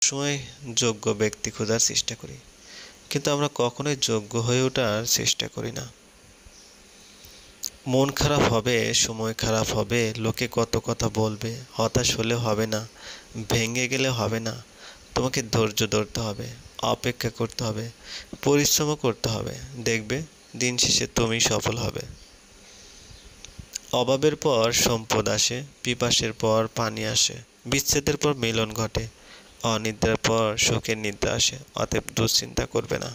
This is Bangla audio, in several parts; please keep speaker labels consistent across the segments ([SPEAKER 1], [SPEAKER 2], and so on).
[SPEAKER 1] সময় যোগ্য ব্যক্তি খোঁজার চেষ্টা করি, কিন্তু আমরা কখনোই যোগ্য হয়ে ওঠার চেষ্টা করি না। মন খারাপ হবে, সময় খারাপ হবে, লোকে কত কথা বলবে, হতাশ হলে হবে না, ভেঙে গেলে হবে না। তোমাকে ধৈর্য ধরতে হবে, অপেক্ষা করতে হবে, পরিশ্রমও করতে হবে। দেখবে দিন শেষে তুমি সফল হবে। অভাবের পর সম্পদ আসে, পিপাসের পর পানি আসে, বিচ্ছেদের পর মিলন ঘটে, অনিদ্রার পর সুখের নিদ্রা আসে। অতএব দুশ্চিন্তা করবে না।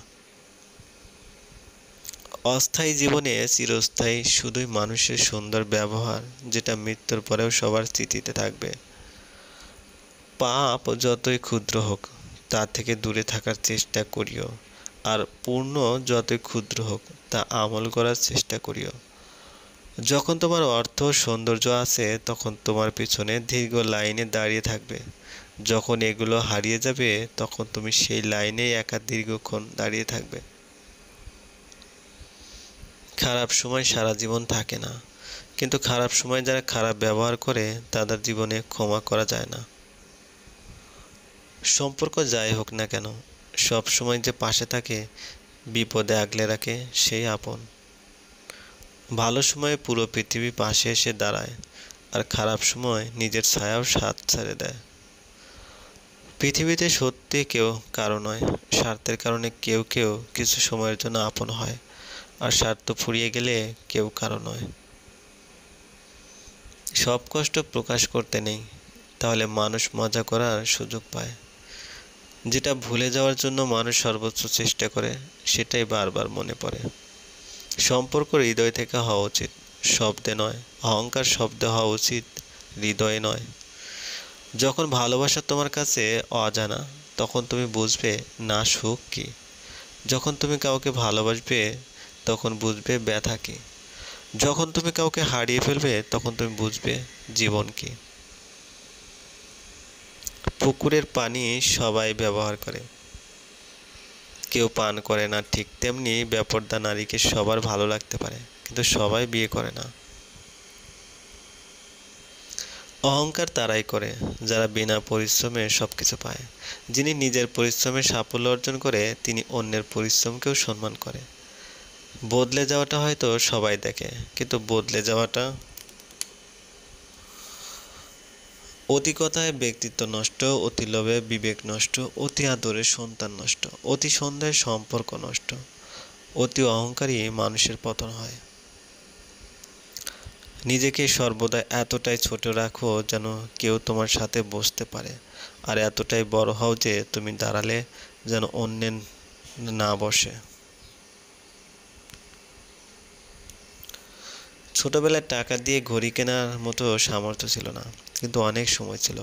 [SPEAKER 1] অস্থায়ী জীবনে চিরস্থায়ী শুধুই মানুষের সুন্দর ব্যবহার, যেটা মৃত্যুর পরেও সবার স্মৃতিতে থাকবে। পাপ যতই ক্ষুদ্র হোক তা থেকে দূরে থাকার চেষ্টা করিও, আর পুণ্য যতই ক্ষুদ্র হোক তা আমল করার চেষ্টা করিও। যখন তোমার অর্থ সৌন্দর্য আছে তখন তোমার পিছনে দীর্ঘ লাইনে দাঁড়িয়ে থাকবে। যখন এগুলো হারিয়ে যাবে তখন তুমি সেই লাইনেই একা দীর্ঘক্ষণ দাঁড়িয়ে থাকবে। খারাপ সময় সারা জীবন থাকে না, কিন্তু খারাপ সময় যারা খারাপ ব্যবহার করে তাদের জীবনে ক্ষমা করা যায় না। সম্পর্ক যাই হোক না কেন, সব সময় যে পাশে থাকে, বিপদে আগলে রাখে, সেই আপন। ভালো সময়ে পুরো পৃথিবী পাশে এসে দাঁড়ায়, আর খারাপ সময় নিজের ছায়াও সাথ ছেড়ে দেয়। পৃথিবীতে সত্যি কেউ কারো নয়, স্বার্থের কারণে কেউ কেউ কিছু সময়ের জন্য আপন হয়, আর স্বার্থ ফুরিয়ে গেলে কেউ কারো নয়। সব কষ্ট প্রকাশ করতে নেই, তাহলে মানুষ মজা করার সুযোগ পায়। যেটা ভুলে যাওয়ার জন্য মানুষ সর্বোচ্চ চেষ্টা করে সেটাই বারবার মনে পড়ে। সম্পর্ক হৃদয় থেকে হওয়া উচিত, শব্দে নয়। অহংকার শব্দে হওয়া উচিত, হৃদয়ে নয়। যখন ভালোবাসা তোমার কাছে অজানা তখন তুমি বুঝবে না সুখ কি। যখন তুমি কাউকে ভালোবাসবে তখন বুঝবে ব্যথা কি। যখন তুমি কাউকে হারিয়ে ফেলবে তখন তুমি বুঝবে জীবন কি। পুকুরের পানি সবাই ব্যবহার করে, কেউ পান করে না। ঠিক তেমনি বেপরদা নারীকে সবার ভালো লাগতে পারে, কিন্তু সবাই বিয়ে করে না। অহংকার তারাই করে যারা বিনা পরিশ্রমে সবকিছু পায়। যিনি নিজের পরিশ্রমে সাফল্য অর্জন করে তিনি অন্যের পরিশ্রমকেও সম্মান করে। বদলে যাওয়াটা হয়তো সবাই দেখে, কিন্তু বদলে যাওয়াটা অতি কথায় ব্যক্তিত্ব নষ্ট, অতি লোভে বিবেক নষ্ট, অতি আদরে সন্তান নষ্ট, অতি সন্ধ্যায় সম্পর্ক নষ্ট, অতি অহংকারী মানুষের পতন হয়। নিজেকে সর্বদা এতটাই ছোট রাখো যেন কেউ তোমার সাথে বসতে পারে, আর এতটাই বড় হও যে তুমি দাঁড়ালে যেন অন্যের না বসে। ছোটবেলায় টাকা দিয়ে ঘড়ি কেনার মতো সামর্থ্য ছিল না, কিন্তু অনেক সময় ছিল।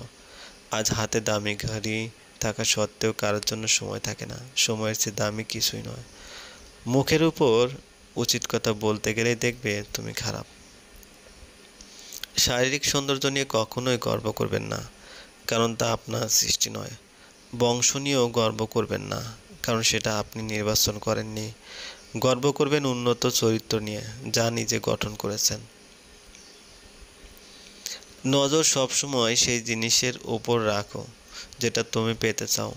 [SPEAKER 1] আজ হাতে দামি ঘড়ি থাকা সত্ত্বেও কারোর জন্য সময় থাকে না। সময়ের চেয়ে দামি কিছুই নয়। মুখের উপর উচিত কথা বলতে গেলেই দেখবে তুমি খারাপ। শারীরিক সৌন্দর্য নিয়ে কখনোই গর্ব করবেন না, কারণ তা আপনার সৃষ্টি নয়। বংশ নিয়েও গর্ব করবেন না, কারণ সেটা আপনি নির্বাচন করেননি। গর্ব করবেন উন্নত চরিত্র নিয়ে, যা নিজে গঠন করেছেন। নজর সবসময় সেই জিনিসের উপর রাখো যেটা তুমি পেতে চাও,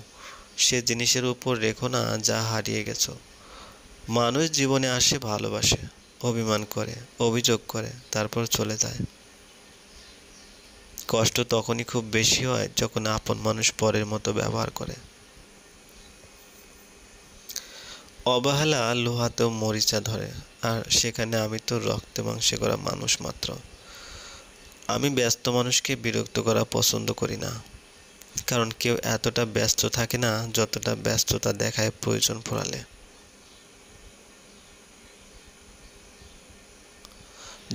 [SPEAKER 1] সে জিনিসের উপর রেখো না যা হারিয়ে গেছো। মানুষ জীবনে আসে, ভালোবাসে, অভিমান করে, অভিযোগ করে, তারপর চলে যায়। কষ্ট তখনই খুব বেশি হয় যখন আপন মানুষ পরের মতো ব্যবহার করে। অবহেলা লোহাতেও মরিচা ধরে, আর সেখানে আমি তো রক্তে মাংসে করা মানুষ মাত্র। আমি ব্যস্ত মানুষকে বিরক্ত করা পছন্দ করি না, কারণ কেউ এতটা ব্যস্ত থাকে না যতটা ব্যস্ততা দেখায় প্রয়োজন পড়ালে।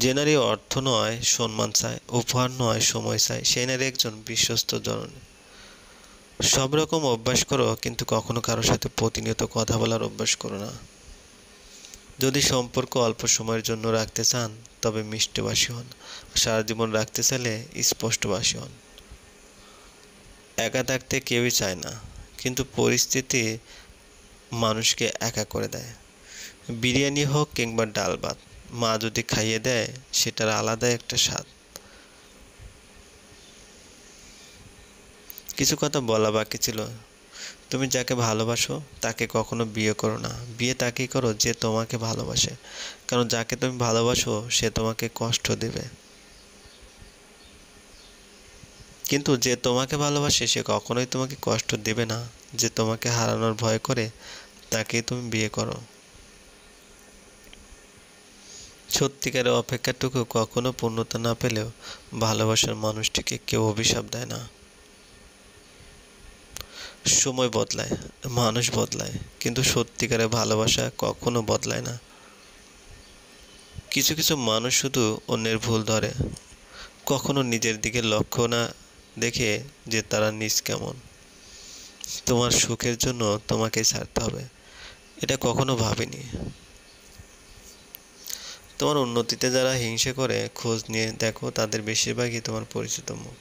[SPEAKER 1] যে নারী অর্থ নয় সম্মান চায়, উপহার নয় সময় চায়, সেই নারী একজন বিশ্বস্ত জননী। সব রকম অভ্যাস করো, কিন্তু কখনো কারোর সাথে প্রতিনিয়ত কথা বলার অভ্যাস করো না। যদি সম্পর্ক অল্প সময়ের জন্য রাখতে চান তবে মিষ্টভাষী হন, সারা জীবন রাখতে চাইলে স্পষ্টভাষী হন। একা থাকতে কেউই চায় না, কিন্তু পরিস্থিতি মানুষকে একা করে দেয়। বিরিয়ানি হোক কিংবা ডাল ভাত, মা যদি খাইয়ে দেয় সেটার আলাদা একটা স্বাদ। কিছু কথা বলা বাকি ছিল। তুমি যাকে ভালোবাসো তাকে কখনো বিয়ে করো না, বিয়ে তাকেই করো যে তোমাকে ভালোবাসে, কারণ যাকে তুমি ভালোবাসো সে তোমাকে কষ্ট দেবে, কিন্তু যে তোমাকে ভালোবাসে সে কখনোই তোমাকে কষ্ট দেবে না। যে তোমাকে হারানোর ভয় করে তাকেই তুমি বিয়ে করো। সত্যিকারের অপেক্ষাটুকু কখনো পূর্ণতা না পেলেও ভালোবাসার মানুষটিকে কেউ অভিশাপ দেয় না। সময় বদলায়, মানুষ বদলায়, কিন্তু সত্যিকারের ভালোবাসা কখনো বদলায় না। কিছু কিছু মানুষ শুধু অন্যের ভুল ধরে, কখনো নিজের দিকে লক্ষ্য না দেখে যে তারা নিজ কেমন। তোমার সুখের জন্য তোমাকেই ছাড়তে হবে, এটা কখনো ভাবিনি। তোমার উন্নতিতে যারা হিংসে করে খোঁজ নিয়ে দেখো, তাদের বেশিরভাগই তোমার পরিচিত মুখ।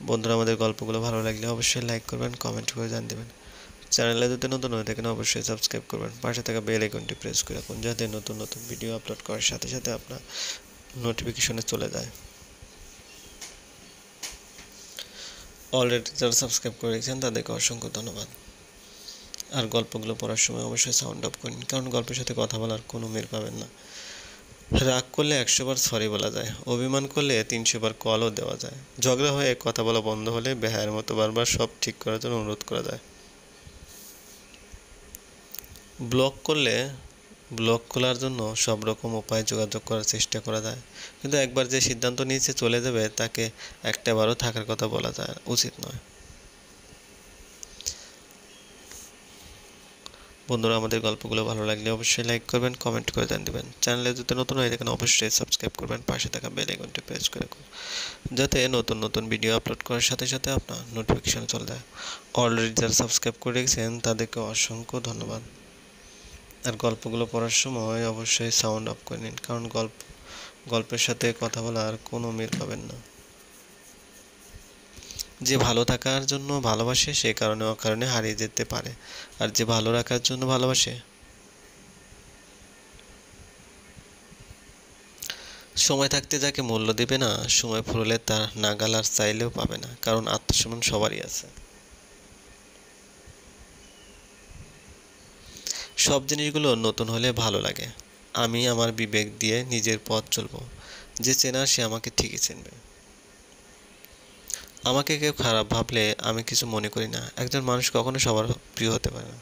[SPEAKER 1] বন্ধুরা, আমাদের গল্পগুলো ভালো লাগলে অবশ্যই লাইক করবেন, কমেন্ট করে জানিয়ে দেবেন। চ্যানেলে যদি নতুন হয়ে থাকেন অবশ্যই সাবস্ক্রাইব করবেন, পাশে থাকা বেল আইকনটি প্রেস করে রাখুন যাতে নতুন নতুন ভিডিও আপলোড করার সাথে সাথে আপনার নোটিফিকেশনে চলে যায়। অলরেডি যারা সাবস্ক্রাইব করে রেখেছেন তাদেরকে অসংখ্য ধন্যবাদ। আর গল্পগুলো পড়ার সময় অবশ্যই সাউন্ড অফ করুন, কারণ গল্পের সাথে কথা বলার কোনো মেল পাবেন না। রাগ করলে 100 বার সরি বলা যায়, অভিমান করলে 300 বার কলও দেওয়া যায়, ঝগড়া হয়ে কথা বলা বন্ধ হলে বেহায়ের মতো বারবার সব ঠিক করার জন্য অনুরোধ করা যায়। ব্লক খোলার জন্য সব রকম উপায়ে যোগাযোগ করার চেষ্টা করা যায়, কিন্তু একবার যে সিদ্ধান্ত নিয়েছে চলে যাবে তাকে একটাবারও থাকার কথা বলা যায় উচিত নয়। বন্ধুরা, আমাদের গল্পগুলো ভালো লাগলে অবশ্যই লাইক করবেন, কমেন্ট করে জানিয়ে দেবেন। চ্যানেলে যদি নতুন হয়ে থাকেন অবশ্যই সাবস্ক্রাইব করবেন, পাশে থাকা বেল আইকনটি প্রেস করে রাখুন যাতে নতুন নতুন ভিডিও আপলোড করার সাথে সাথে আপনার নোটিফিকেশন চলে যায়। অলরেডি যারা সাবস্ক্রাইব করে রেখেছেন তাদেরকে অসংখ্য ধন্যবাদ। আর গল্পগুলো পড়ার সময় অবশ্যই সাউন্ড অফ করে নিন, কারণ গল্পের সাথে কথা বলার কোনো মিল পাবেন না। যে ভালো থাকার জন্য ভালোবাসে সে কারণে অকারণে হারিয়ে যেতে পারে, আর যে ভালো রাখার জন্য ভালোবাসে সময় থাকতে যাকে মূল্য দেবে না, সময় ফুরলে তার নাগাল আর চাইলেও পাবে না, কারণ আত্মসম্মান সবারই আছে। সব জিনিসগুলো নতুন হলে ভালো লাগে। আমি আমার বিবেক দিয়ে নিজের পথ চলবো, যে চেনার সে আমাকে ঠিকই চিনবে। আমাকে কেউ খারাপ ভাবলে আমি কিছু মনে করি না, একজন মানুষ কখনো সবার প্রিয় হতে পারে না।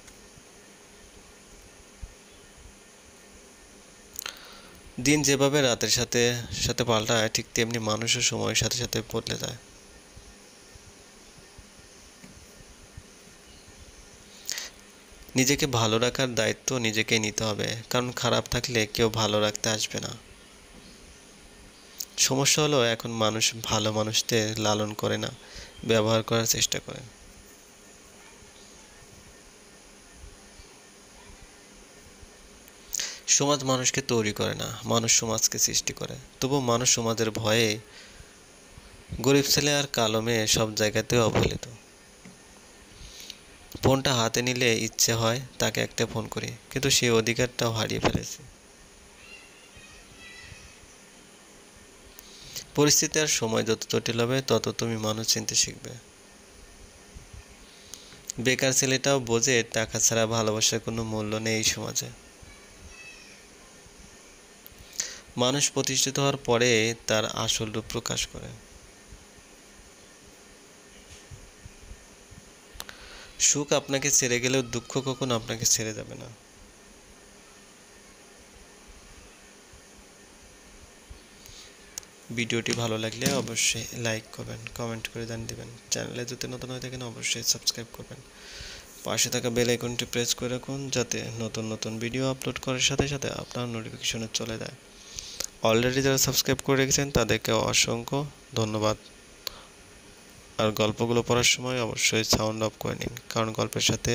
[SPEAKER 1] দিন যেভাবে রাতের সাথে সাথে পাল্টায় ঠিক তেমনি মানুষও সময়ের সাথে সাথে বদলে যায়। নিজেকে ভালো রাখার দায়িত্ব নিজেকেই নিতে হবে, কারণ খারাপ থাকলে কেউ ভালো রাখতে আসবে না। সমস্যা হলো এখন মানুষ ভালো মানুষদের লালন করে না, ব্যবহার করার চেষ্টা করে। সমাজ মানুষকে তৈরি করে না, মানুষ সমাজকে সৃষ্টি করে। তবু মানুষ সমাজের ভয়ে, গরিব ছেলে আর কালো মেয়ে সব জায়গাতেই অবহেলিত। ফোনটা হাতে নিলে ইচ্ছে হয় তাকে একটা ফোন করি, কিন্তু সেই অধিকারটাও হারিয়ে ফেলেছি। পরিস্থিতি আর সময় যত জটিল হবে তত তুমি মানুষ চিনতে শিখবে। বেকার ছেলেটাও বোঝে টাকা ছাড়া ভালোবাসার কোনো মূল্য নেই এই সমাজে। মানুষ প্রতিষ্ঠিত হওয়ার পরে তার আসল রূপ প্রকাশ করে। সুখ আপনাকে ছেড়ে গেলেও দুঃখ কখনো আপনাকে ছেড়ে যাবে না। ভিডিওটি ভালো লাগলে অবশ্যই লাইক করবেন, কমেন্ট করে জানিয়ে দেবেন। চ্যানেলে যদি নতুন হয়ে থাকেন অবশ্যই সাবস্ক্রাইব করবেন, পাশে থাকা বেল আইকনটি প্রেস করে রাখুন যাতে নতুন নতুন ভিডিও আপলোড করার সাথে সাথে আপনার নোটিফিকেশনে চলে যায়। অলরেডি যারা সাবস্ক্রাইব করে রেখেছেন তাদেরকে অসংখ্য ধন্যবাদ। আর গল্পগুলো পড়ার সময় অবশ্যই সাউন্ড অফ করে নিন, কারণ গল্পের সাথে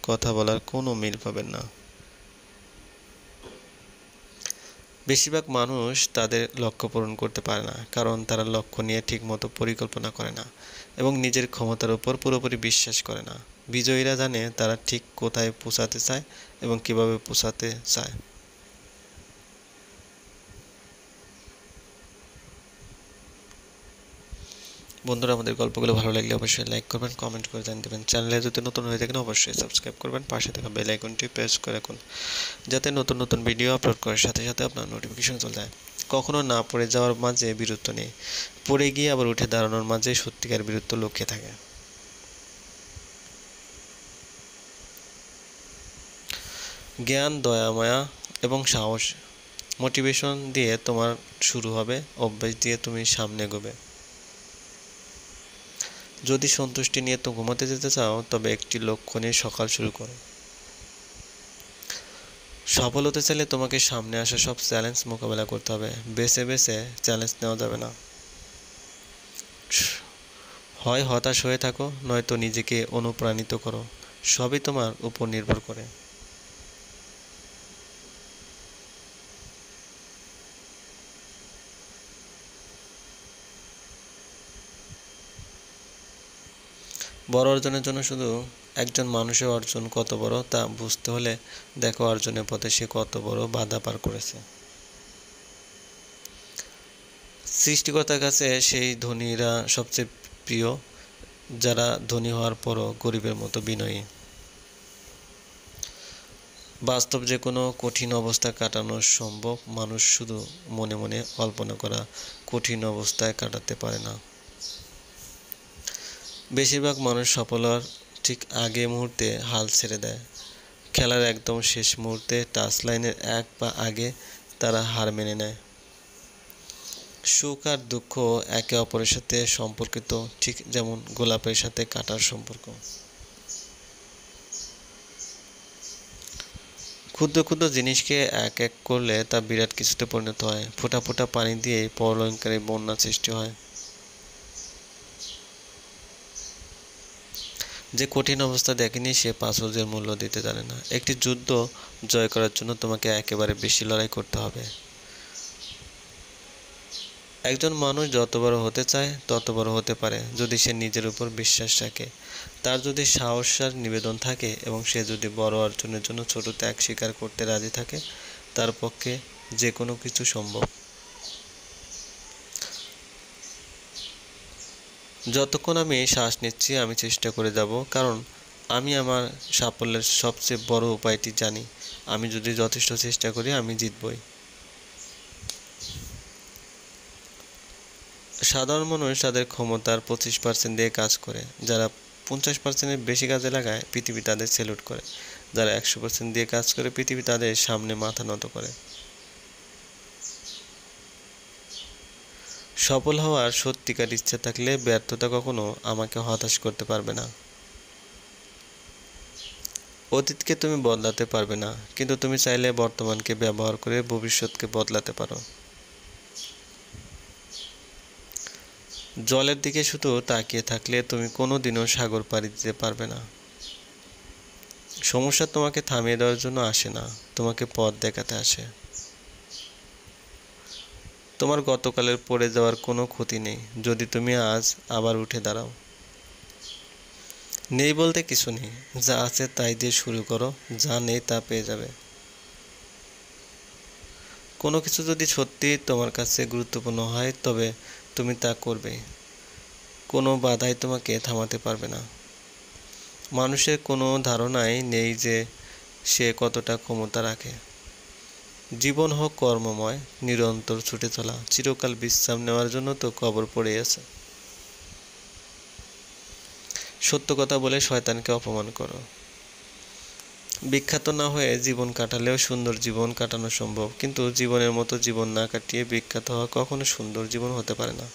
[SPEAKER 1] কথা বলার কোনো মিল পাবেন না। বেশিরভাগ মানুষ তাদের লক্ষ্য পূরণ করতে পারে না, কারণ তারা লক্ষ্য নিয়ে ঠিকমতো পরিকল্পনা করে না এবং নিজের ক্ষমতার উপর পুরোপুরি বিশ্বাস করে না। বিজয়ীরা জানে তারা ঠিক কোথায় পৌঁছাতে চায় এবং কিভাবে পৌঁছাতে চায়। বন্ধুরা, আমাদের গল্পগুলো ভালো লাগলে অবশ্যই লাইক করবেন, কমেন্ট করে জানিয়ে দেবেন। চ্যানেলে যদি নতুন হয়ে থাকেন অবশ্যই সাবস্ক্রাইব করবেন, পাশে থাকা বেল আইকনটি প্রেস করে রাখুন, যাতে নতুন নতুন ভিডিও আপলোড করার সাথে সাথে আপনার নোটিফিকেশন চলে যায়। কখনো না পড়ে যাওয়ার মাঝে বীরত্ব নেই, পড়ে গিয়ে আবার উঠে দাঁড়ানোর মাঝে সত্যিকার বীরত্ব লুকিয়ে থাকে। জ্ঞান, দয়া, মায়া এবং সাহস, মোটিভেশন দিয়ে তোমার শুরু হবে, অভ্যাস দিয়ে তুমি সামনে এগোবে। যদি সন্তুষ্টি নিয়ে তো ঘুমাতে যেতে চাও, তবে একটি লক্ষ্য নিয়ে সকাল শুরু করো। সফল হতে চাইলে তোমাকে সামনে আসা সব চ্যালেঞ্জ মোকাবেলা করতে হবে। বেছে বেছে চ্যালেঞ্জ নেওয়া যাবে না। হয় হতাশ হয়ে থাকো, নয়তো নিজেকে অনুপ্রাণিত করো। সবই তোমার উপর নির্ভর করে। বড় অর্জনের জন্য শুধু একজন মানুষের অর্জন কত বড় তা বুঝতে হলে দেখো অর্জনের পথে সে কত বড় বাধা পার করেছে। সৃষ্টিকর্তার কাছে সেই ধনীরা সবচেয়ে প্রিয়, যারা ধনী হওয়ার পরও গরিবের মতো বিনয়ী। বাস্তব যে কোনো কঠিন অবস্থা কাটানো সম্ভব, মানুষ শুধু মনে মনে কল্পনা করা কঠিন অবস্থায় কাটাতে পারে না। বেশিরভাগ মানুষ সফল হওয়ার ঠিক আগে মুহূর্তে হাল ছেড়ে দেয়। খেলার একদম শেষ মুহূর্তে টাচ লাইনের এক পা আগে তারা হার মেনে নেয়। সুখ আর দুঃখ একে অপরের সাথে সম্পর্কিত, ঠিক যেমন গোলাপের সাথে কাঁটার সম্পর্ক। ক্ষুদ্র ক্ষুদ্র জিনিসকে এক এক করলে তা বিরাট কিছুতে পরিণত হয়। ফোঁটা ফোঁটা পানি দিয়ে প্রলয়ঙ্কারী বন্যা সৃষ্টি হয়। যে কঠিন অবস্থা দেখেনি সে প্রাচুর্যের মূল্য দিতে জানে না। একটি যুদ্ধ জয় করার জন্য তোমাকে একেবারে বেশি লড়াই করতে হবে। একজন মানুষ যত বড় হতে চায় তত বড় হতে পারে যদি সে নিজের উপর বিশ্বাস রাখে, তার যদি সাহস আর নিবেদন থাকে এবং সে যদি বড় অর্জনের জন্য ছোট ত্যাগ স্বীকার করতে রাজি থাকে, তার পক্ষে যে কোনো কিছু সম্ভব। যতক্ষণ আমি শ্বাস নিচ্ছি আমি চেষ্টা করে যাব, কারণ আমি আমার সাফল্যের সবচেয়ে বড় উপায়টি জানি। আমি যদি যথেষ্ট চেষ্টা করি আমি জিতবই। সাধারণ মানুষ তাদের ক্ষমতার 25% দিয়ে কাজ করে। যারা 50%-এর বেশি কাজে লাগায় পৃথিবী তাদের স্যালুট করে। যারা 100% দিয়ে কাজ করে পৃথিবী তাদের সামনে মাথা নত করে। সফল হওয়ার সত্যিকার ইচ্ছা থাকলে ব্যর্থতা কখনো আমাকে হতাশ করতে পারবে না। অতীতকে তুমি বদলাতে পারবে না, কিন্তু তুমি চাইলে বর্তমানকে ব্যবহার করে ভবিষ্যৎকে বদলাতে পারো। জলের দিকে শুধু তাকিয়ে থাকলে তুমি কোনোদিনও সাগর পাড়ি দিতে পারবে না। সমস্যা তোমাকে থামিয়ে দেওয়ার জন্য আসে না, তোমাকে পথ দেখাতে আসে। তোমার গতকালের পড়ে যাওয়ার কোনো ক্ষতি নেই যদি তুমি আজ আবার উঠে দাঁড়াও। নেই বলতে কিছু নেই, যা আছে তাই দিয়ে শুরু করো, যা নেই তা পেয়ে যাবে। কোনো কিছু যদি সত্যি তোমার কাছে গুরুত্বপূর্ণ হয় তবে তুমি তা করবে। কোনো বাধাই তোমাকে থামাতে পারবে না। মানুষের কোনো ধারণাই নেই যে সে কতটা ক্ষমতা রাখে। জীবন হোক কর্মময়, নিরন্তর ছুটে চলা, চিরকাল বিশ্রাম নেওয়ার জন্য তো কবর পড়ে আছে। সত্য কথা বলে শয়তানকে অপমান করো। বিখ্যাত না হয়ে জীবন কাটালেও সুন্দর জীবন কাটানো সম্ভব, কিন্তু জীবনের মতো জীবন না কাটিয়ে বিখ্যাত হওয়া কখনো সুন্দর জীবন হতে পারে না।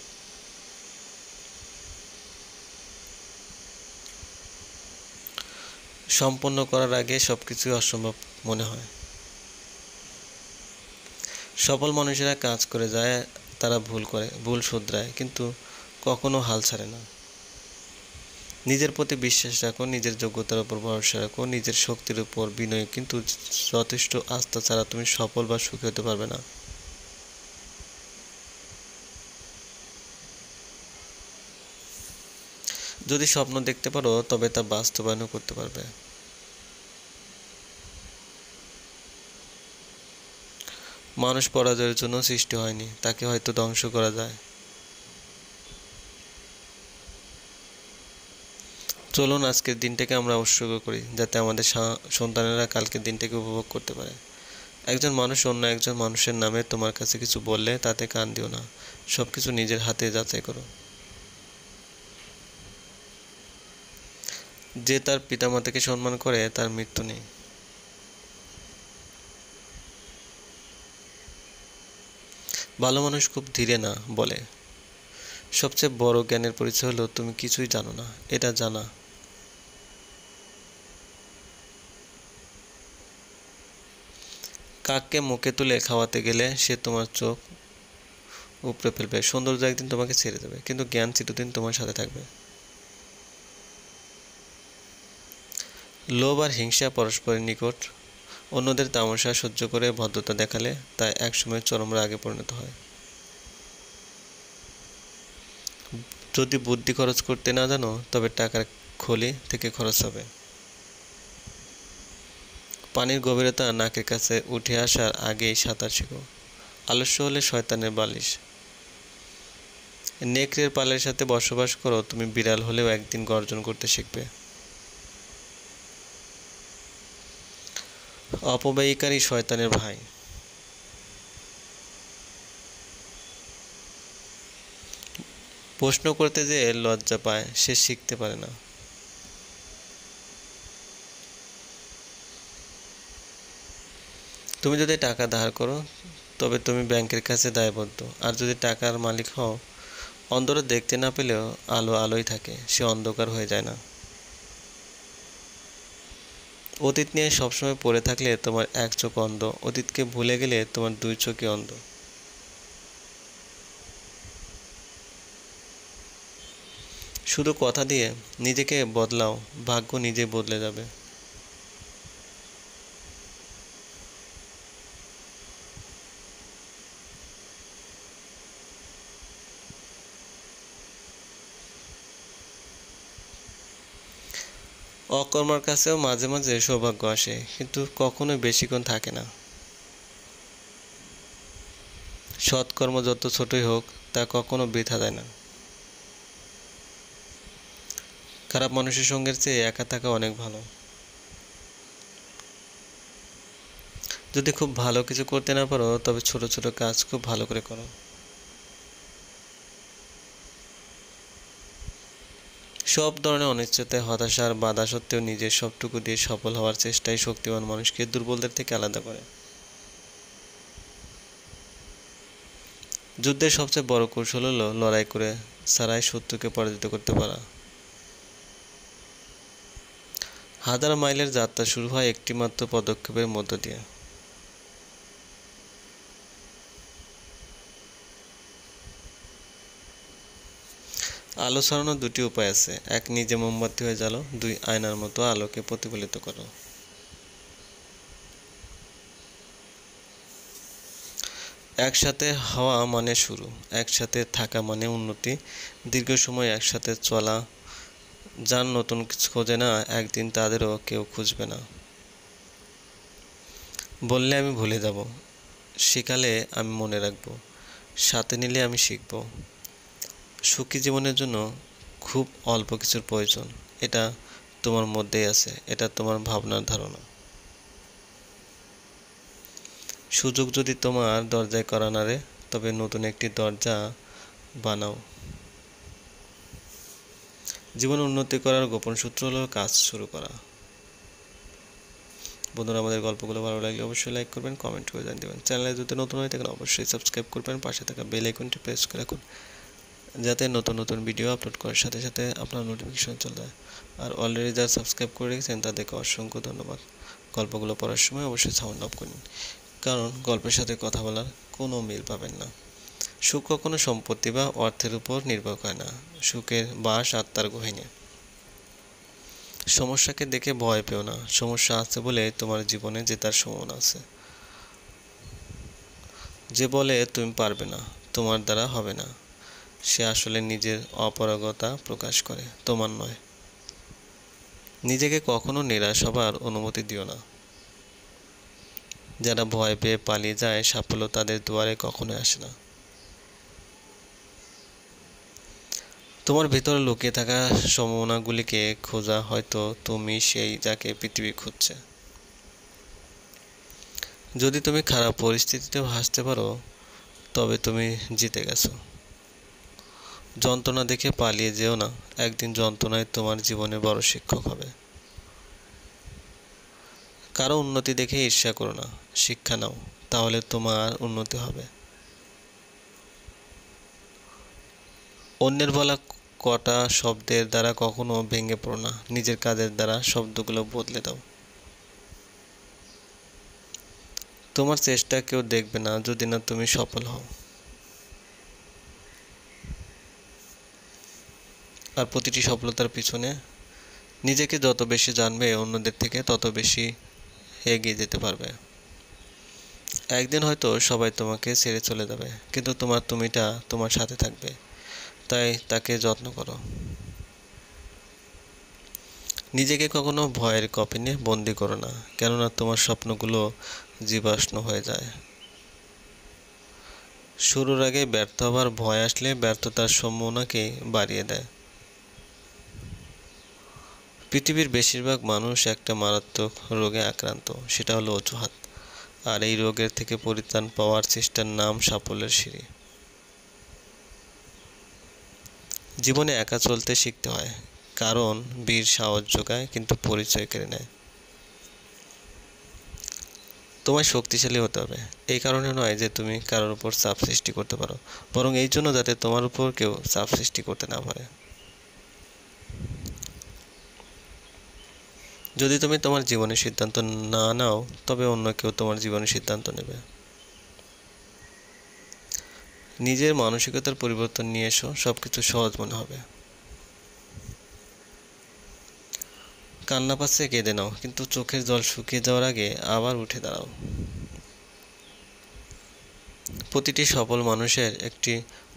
[SPEAKER 1] সম্পন্ন করার আগে সবকিছুই অসম্ভব মনে হয়। সফল মানুষেরা কাজ করে যায়, তারা ভুল করে, ভুল শুধরায়, কিন্তু কখনো হাল ছাড়ে না। নিজের প্রতি বিশ্বাস রাখো, নিজের যোগ্যতার উপর ভরসা রাখো, নিজের শক্তির উপর বিনয়, কিন্তু যথেষ্ট আস্থা ছাড়া তুমি সফল বা সুখী হতে পারবে না। যদি স্বপ্ন দেখতে পারো তবে তা বাস্তবায়নও করতে পারবে। মানুষ পরাজয়ের জন্য সৃষ্টি হয়নি, তাকে হয়তো ধ্বংস করা যায়। চলুন আজকের দিনটাকে আমরা উৎসর্গ করি, যাতে আমাদের সন্তানেরা কালকের দিনটাকে উপভোগ করতে পারে। একজন মানুষ অন্য একজন মানুষের নামে তোমার কাছে কিছু বললে তাতে কান দিও না, সব কিছু নিজের হাতে যাচাই করো। যে তার পিতামাতাকে সম্মান করে তার মৃত্যু নেই। ভালো মানুষ খুব ধীরে না বলে, সবচেয়ে বড় জ্ঞানের পরিচয় হলো তুমি কিছুই জানো না এটা জানা। কাককে মুখে তুলে খাওয়াতে গেলে সে তোমার চোখ উপড়ে ফেলবে। সৌন্দর্য একদিন তোমাকে ছেড়ে দেবে, কিন্তু জ্ঞান চিরদিন তোমার সাথে থাকবে। লোভ আর হিংসা পরস্পরের নিকট। অন্যদের তামাশা সহ্য করে ভদ্রতা দেখালে তা একসময় চরম রাগে পরিণত হয়। যদি বুদ্ধি খরচ করতে না জানো তবে টাকার খলি থেকে খরচ হবে। পানির গভীরতা নাকের কাছে উঠে আসার আগেই সাঁতার শেখো। আলস্য হলে শয়তানের বালিশ। নেকড়ের পালের সাথে বসবাস করো, তুমি বিড়াল হলেও একদিন গর্জন করতে শিখবে। অপব্যয়কারী শয়তানের ভাই। প্রশ্ন করতে যে লজ্জা পায় সে শিখতে পারে না। তুমি যদি টাকা ধার করো তবে তুমি ব্যাংকের কাছে দায়বদ্ধ, আর যদি টাকার মালিক হও, অন্ধরা দেখতে না পেলেও আলো আলোই থাকে, সে অন্ধকার হয়ে যায় না। অতীত নিয়ে সবসময় পড়ে থাকলে তোমার এক চোখ অন্ধ, অতীতকে ভুলে গেলে তোমার দুই চোখই অন্ধ। শুধু কথা দিয়ে নিজেকে বদলাও, ভাগ্য নিজে বদলে যাবে। অকর্মার কাছেও মাঝে মাঝে সৌভাগ্য আসে, কিন্তু কখনো বেশিক্ষণ থাকে না। সৎকর্ম যত ছোটই হোক তা কখনো বৃথা যায় না। খারাপ মানুষের সঙ্গের চেয়ে একা থাকা অনেক ভালো। যদি খুব ভালো কিছু করতে না পারো তবে ছোট ছোট কাজ খুব ভালো করে করো। সব ধরনের অনিশ্চয়তায়, হতাশা আর বাধা সত্ত্বেও নিজের সবটুকু দিয়ে সফল হওয়ার চেষ্টাই শক্তিমান মানুষকে দুর্বলদের থেকে আলাদা করে। যুদ্ধের সবচেয়ে বড় কৌশল হলো লড়াই করে ছাড়াই শত্রুকে পরাজিত করতে পারা। হাজার মাইলের যাত্রা শুরু হয় একটিমাত্র পদক্ষেপের মধ্য দিয়ে। আলো ছড়ানোর দুটি উপায় আছে, এক নিজে মোমবাতি হয়ে জ্বালো, দুই আয়নার মতো আলোকে প্রতিফলিত করো। একসাথে হওয়া মানে শুরু, একসাথে থাকা মানে উন্নতি, দীর্ঘ সময় একসাথে চলা। যার নতুন কিছু খোঁজে না একদিন তাদেরও কেউ খুঁজবে না। বললে আমি ভুলে যাব, শেখালে আমি মনে রাখব, সাথে নিলে আমি শিখব। সুখী জীবনের জন্য খুব অল্প কিছুর প্রয়োজন, এটা তোমার মধ্যেই আছে, এটা তোমার ভাবনার ধারণা। সুযোগ যদি তোমার দরজায় কড়া নাড়ে তবে নতুন একটি দরজা বানাও। জীবন উন্নতি করার গোপন সূত্র হলো কাজ শুরু করা। বন্ধুরা, আমাদের গল্পগুলো ভালো লাগলে অবশ্যই লাইক করবেন, কমেন্ট করে জানিয়ে দেবেন। চ্যানেলে যদি নতুন হয়ে থাকেন অবশ্যই সাবস্ক্রাইব করবেন, পাশে থাকা বেল আইকনটি প্রেস করে রাখুন, যাতে নতুন নতুন ভিডিও আপলোড করার সাথে সাথে আপনার নোটিফিকেশন চলে যায়। আর অলরেডি যারা সাবস্ক্রাইব করে রেখেছেন তাদেরকে অসংখ্য ধন্যবাদ। গল্পগুলো পড়ার সময় অবশ্যই সাউন্ড অফ করুন, কারণ গল্পের সাথে কথা বলার কোনো মিল পাবেন না। সুখ কখনো সম্পত্তি বা অর্থের উপর নির্ভর করে না, সুখের বাস আত্মার গহীনে। সমস্যাকে দেখে ভয় পেও না, সমস্যা আছে বলে তোমার জীবনে জেতার সম্ভাবনা আছে। যে বলে তুমি পারবে না, তোমার দ্বারা হবে না, সে আসলে নিজের অপারগতা প্রকাশ করে, তোমার নয়। নিজেকে কখনো নিরাশ হবার অনুমতি দিও না। যারা ভয় পেয়ে পালিয়ে যায় সাফল্য তাদের দুয়ারে কখনোই আসে না। তোমার ভেতরে লুকিয়ে থাকা সম্ভাবনাগুলিকে খোঁজা, হয়তো তুমি সেই যাকে পৃথিবী খুঁজছে। যদি তুমি খারাপ পরিস্থিতিতেও হাসতে পারো, তবে তুমি জিতে গেছো। যন্ত্রণা দেখে পালিয়ে যেও না, একদিন যন্ত্রণায় তোমার জীবনে বড় শিক্ষক হবে। কারো উন্নতি দেখে ঈর্ষা করো না, শিক্ষা নাও, তাহলে তোমার উন্নতি হবে। অন্যের বলা কটা শব্দের দ্বারা কখনো ভেঙে পড়ো না, নিজের কাজের দ্বারা শব্দগুলো বদলে দাও। তোমার চেষ্টা কেউ দেখবে না যদি না তুমি সফল হও। আর প্রতিটি সফলতার পিছনে নিজেকে যত বেশি জানবে, অন্যদের থেকে তত বেশি এগিয়ে যেতে পারবে। একদিন হয়তো সবাই তোমাকে ছেড়ে চলে যাবে, কিন্তু তোমার তুমিটা তোমার সাথে থাকবে, তাই তাকে যত্ন করো। নিজেকে কখনো ভয়ের কফিনে বন্দি করো না, কেননা তোমার স্বপ্নগুলো জীবাশ্ম হয়ে যায়। শুরুর আগে ব্যর্থ হবার ভয় আসলে ব্যর্থতার সম্ভাবনাকে বাড়িয়ে দেয়। পৃথিবীর বেশিরভাগ মানুষ একটা মারাত্মক রোগে আক্রান্ত, সেটা হলো অজুহাত। আর এই রোগের থেকে পরিত্রাণ পাওয়ার চেষ্টার নাম সাফল্যের সিঁড়ি। জীবনে একা চলতে শিখতে হয়, কারণ বীর সাহস যোগায় কিন্তু পরিচয় কেড়ে নেয়। তোমায় শক্তিশালী হতে হবে, এই কারণে নয় যে তুমি কারোর উপর চাপ সৃষ্টি করতে পারো, বরং এই জন্য যাতে তোমার উপর কেউ চাপ সৃষ্টি করতে না পারে। যদি তুমি তোমার জীবনের সিদ্ধান্ত না নাও, তবে অন্য কেউ তোমার জীবনের সিদ্ধান্ত নেবে। নিজের মানসিকতার পরিবর্তন নিয়ে এসো, সবকিছু সহজ মনে হবে। কান্না পাচ্ছে কেঁদে নাও, কিন্তু চোখের জল শুকিয়ে যাওয়ার আগে আবার উঠে দাঁড়াও। প্রতিটি সফল মানুষের একটি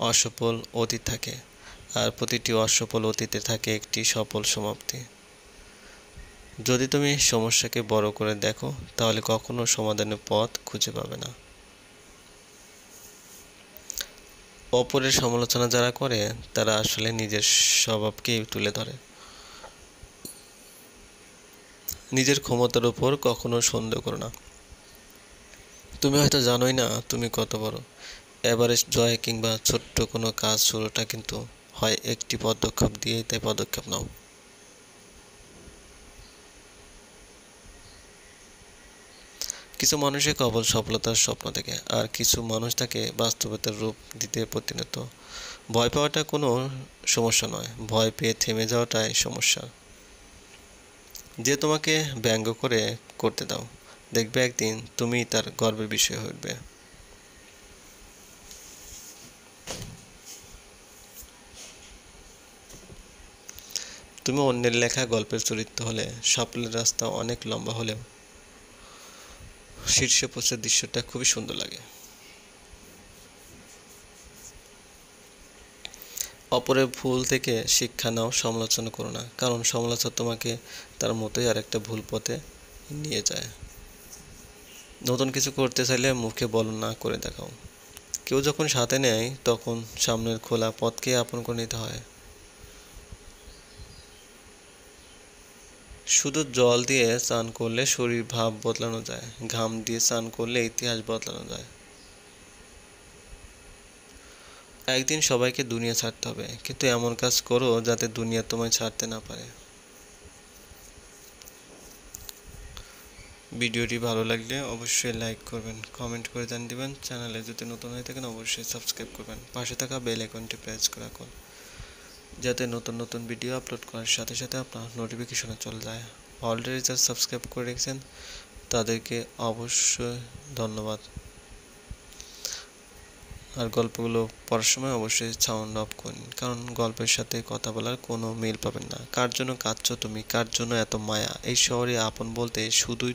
[SPEAKER 1] অসফল অতীত থাকে, আর প্রতিটি অসফল অতীতে থাকে একটি সফল সমাপ্তি। যদি তুমি সমস্যাকে বড় করে দেখো, তাহলে কখনো সমাধানের পথ খুঁজে পাবে না। অপরের সমালোচনা যারা করে, তারা আসলে নিজের স্বভাবকেই তুলে ধরে। নিজের ক্ষমতার উপর কখনো সন্দেহ করো না। তুমি হয়তো জানোই না তুমি কত বড়। এভারেস্ট জয় কিংবা ছোট্ট কোনো কাজ শুরুটা কিন্তু হয় একটি পদক্ষেপ দিয়েই, তাই পদক্ষেপ নাও। কিছু মানুষের কেবল সফলতার স্বপ্ন দেখে, আর কিছু মানুষ তাকে বাস্তবতার রূপ দিতে প্রতিনিয়ত। ভয় পাওয়াটা কোনো সমস্যা নয়, ভয় পেয়ে থেমে যাওয়াটাই সমস্যা। যে তোমাকে ব্যঙ্গ করতে দাও, দেখবে একদিন তুমি তার গর্বের বিষয় হয়ে উঠবে। তুমি অন্যের লেখা গল্পের চরিত্র হলে সাফল্যের রাস্তা অনেক লম্বা হলেও শীর্ষে পৌঁছার দৃশ্যটা খুবই সুন্দর লাগে। অপরের ভুল থেকে শিক্ষা নাও, সমালোচনা করো না, কারণ সমালোচনা তোমাকে তার মতোই আর একটা ভুল পথে নিয়ে যায়। নতুন কিছু করতে চাইলে মুখে বলন না করে দেখাও। কেউ যখন সাথে নেয়, তখন সামনের খোলা পথকে আপন করে নিতে হয়। শুধু জল দিয়ে স্নান করলে শরীর ভাব বদলানো যায়, ঘাম দিয়ে স্নান করলে ইতিহাস বদলানো যায়। একদিন সবাইকে দুনিয়া ছাড়তে হবে, কিন্তু এমন কাজ করো যাতে দুনিয়া তোমায় ছাড়তে না পারে। ভিডিওটি ভালো লাগলে অবশ্যই লাইক করবেন, কমেন্ট করে জানিয়ে দিবেন। চ্যানেলে যদি নতুন হয়ে থাকেন অবশ্যই সাবস্ক্রাইব করবেন, পাশে থাকা বেল আইকনটি প্রেস করে রাখুন, যাতে নতুন নতুন ভিডিও আপলোড করার সাথে সাথে আপনার নোটিফিকেশনে চলে যায়। অলরেডি যারা সাবস্ক্রাইব করে রেখেছেন তাদেরকে অবশ্যই ধন্যবাদ। আর গল্পগুলো পড়ার সময় অবশ্যই সাউন্ড অফ করুন, কারণ গল্পের সাথে কথা বলার কোনো মিল পাবেন না। কার জন্য কাঁদছো তুমি, কার জন্য এত মায়া, এই শহরে আপন বলতে শুধুই